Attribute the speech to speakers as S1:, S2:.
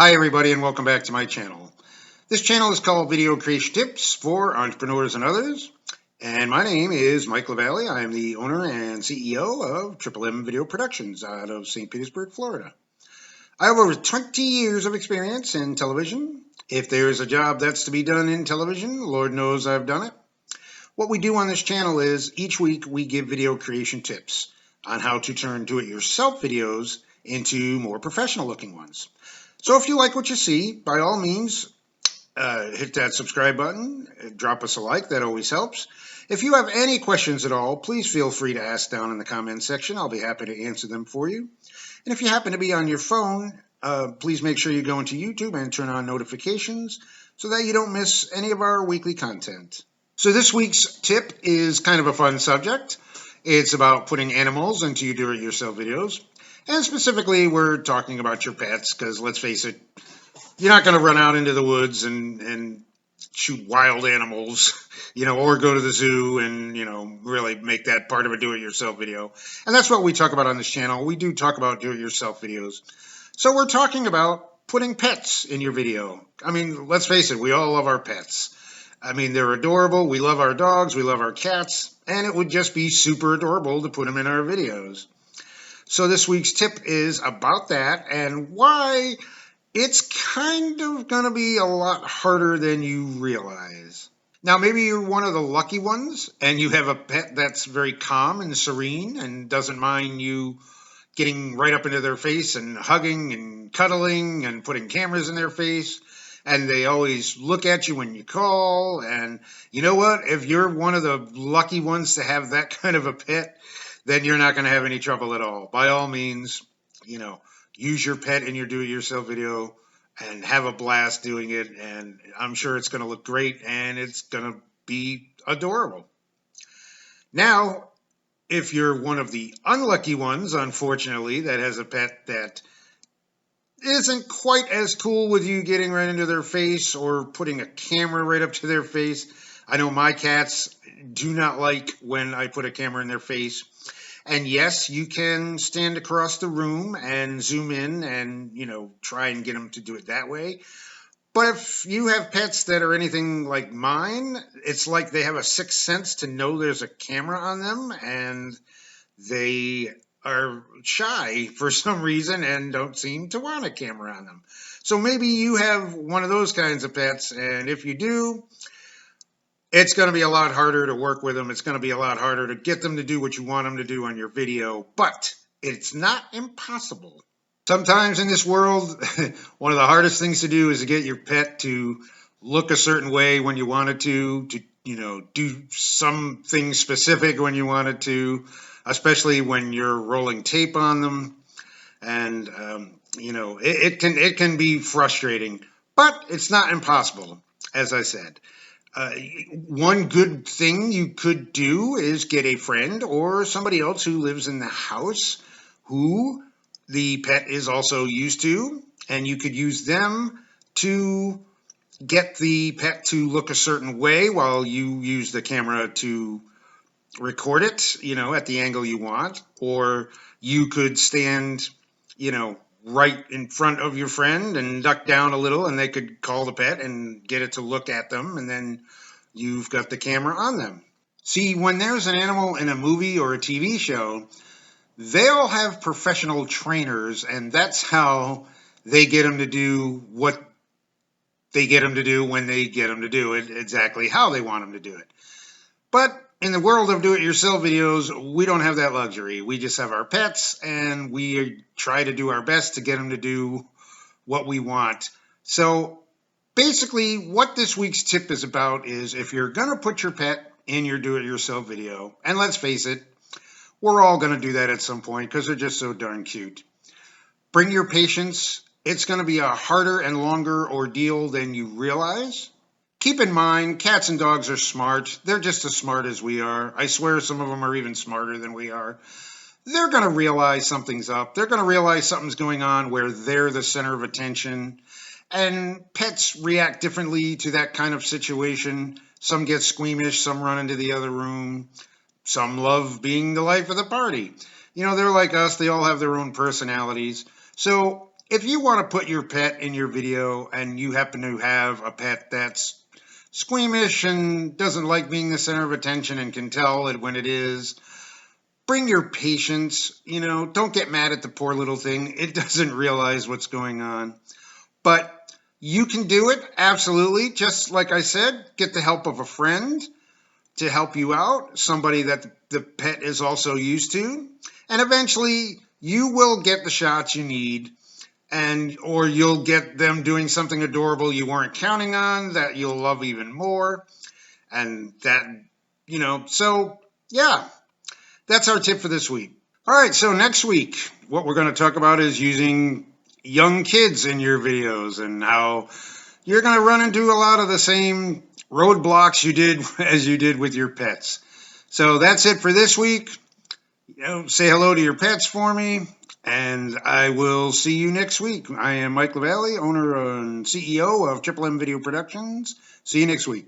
S1: Hi everybody and welcome back to my channel. This channel is called Video Creation Tips for Entrepreneurs and Others. And my name is Mike LaValle. I am the owner and CEO of Triple M Video Productions out of St. Petersburg, Florida. I have over 20 years of experience in television. If there's a job that's to be done in television, Lord knows I've done it. What we do on this channel is each week we give video creation tips on how to turn do-it-yourself videos into more professional looking ones. So if you like what you see, by all means, hit that subscribe button, drop us a like, that always helps. If you have any questions at all, please feel free to ask down in the comment section. I'll be happy to answer them for you. And if you happen to be on your phone, please make sure you go into YouTube and turn on notifications so that you don't miss any of our weekly content. So this week's tip is kind of a fun subject. It's about putting animals into your do-it-yourself videos. And specifically, we're talking about your pets because let's face it, you're not going to run out into the woods and shoot wild animals, or go to the zoo and, really make that part of a do-it-yourself video. And that's what we talk about on this channel. We do talk about do-it-yourself videos. So we're talking about putting pets in your video. I mean, let's face it, we all love our pets. I mean, they're adorable. We love our dogs. We love our cats. And it would just be super adorable to put them in our videos. So this week's tip is about that and why it's kind of going to be a lot harder than you realize. Now, maybe you're one of the lucky ones and you have a pet that's very calm and serene and doesn't mind you getting right up into their face and hugging and cuddling and putting cameras in their face. And they always look at you when you call. And you know what? If you're one of the lucky ones to have that kind of a pet, then you're not going to have any trouble at all. By all means, use your pet in your do-it-yourself video and have a blast doing it. And I'm sure it's going to look great and it's going to be adorable. Now, if you're one of the unlucky ones, unfortunately, that has a pet that isn't quite as cool with you getting right into their face or putting a camera right up to their face. I know my cats do not like when I put a camera in their face. And yes, you can stand across the room and zoom in and, try and get them to do it that way. But if you have pets that are anything like mine, it's like they have a sixth sense to know there's a camera on them and they are shy for some reason and don't seem to want a camera on them. So maybe you have one of those kinds of pets, and if you do, it's going to be a lot harder to work with them. It's going to be a lot harder to get them to do what you want them to do on your video, but it's not impossible. Sometimes in this world, one of the hardest things to do is to get your pet to look a certain way when you want it to do something specific when you want it to, especially when you're rolling tape on them. And, it can be frustrating, but it's not impossible, as I said. One good thing you could do is get a friend or somebody else who lives in the house who the pet is also used to, and you could use them to get the pet to look a certain way while you use the camera to record it, at the angle you want. Or you could stand, right in front of your friend and duck down a little, and they could call the pet and get it to look at them, and then you've got the camera on them. See, when there's an animal in a movie or a TV show, they all have professional trainers, and that's how they get them to do what they get them to do when they get them to do it exactly how they want them to do it. But in the world of do-it-yourself videos, we don't have that luxury. We just have our pets, and we try to do our best to get them to do what we want. So basically, what this week's tip is about is if you're going to put your pet in your do-it-yourself video, and let's face it, we're all going to do that at some point because they're just so darn cute. Bring your patience. It's going to be a harder and longer ordeal than you realize. Keep in mind, cats and dogs are smart. They're just as smart as we are. I swear some of them are even smarter than we are. They're going to realize something's up. They're going to realize something's going on where they're the center of attention. And pets react differently to that kind of situation. Some get squeamish, some run into the other room. Some love being the life of the party. They're like us. They all have their own personalities. So if you want to put your pet in your video and you happen to have a pet that's squeamish and doesn't like being the center of attention and can tell it when it is, bring your patience. Don't get mad at the poor little thing. It doesn't realize what's going on. But you can do it, absolutely. Just like I said, get the help of a friend to help you out, somebody that the pet is also used to, and eventually you will get the shots you need, or you'll get them doing something adorable you weren't counting on that you'll love even more. And so yeah, that's our tip for this week. All right, so next week, what we're going to talk about is using young kids in your videos and how you're going to run into a lot of the same roadblocks as you did with your pets. So that's it for this week. Say hello to your pets for me, and I will see you next week. I am Mike LaValle, owner and CEO of Triple M Video Productions. See you next week.